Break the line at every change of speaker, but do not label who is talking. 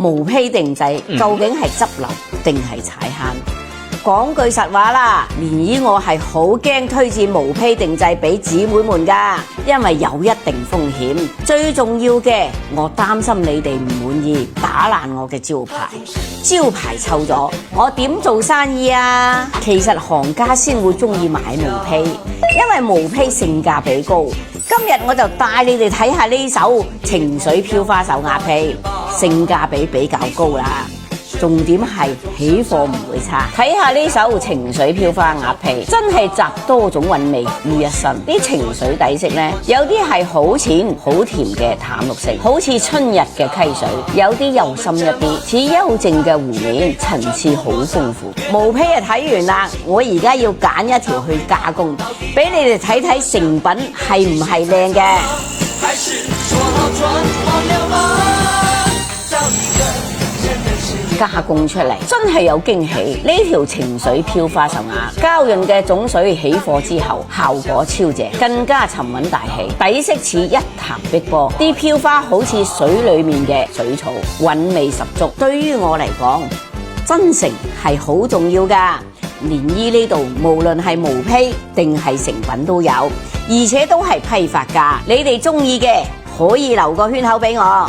毛坯定製究竟係執笠定係踩坑？講句實話啦，漣漪我係好驚推薦毛坯定製俾姊妹們㗎，因為有一定風險。最重要嘅，我擔心你哋唔滿意，打爛我嘅招牌。招牌臭咗，我點做生意啊？其實行家先會鍾意買毛坯，因為毛坯性價比高。今日我就帶你哋睇下呢首情緒飄花手壓坯，性價比比較高啦。重點係起貨唔會差，睇下呢首情緒飄花鴨坯，真係集多種韻味於一身。啲情緒底色呢，有啲係好淺好甜嘅淡綠色，好似春日嘅溪水；有啲又深一啲，似幽靜嘅湖面，層次好豐富。毛坯啊睇完啦，我而家要揀一條去加工，俾你哋睇睇成品係唔係靚嘅。加工出嚟真係有驚喜，呢條情緒飄花手鐲膠潤嘅種水起貨之後，效果超正，更加沉穩大氣，底色似一潭碧波，啲飄花好似水裏面嘅水草，韻味十足。對於我嚟講，真誠係好重要噶。漣漪呢度無論係毛坯定係成品都有，而且都係批發價，你哋中意嘅可以留個圈口俾我。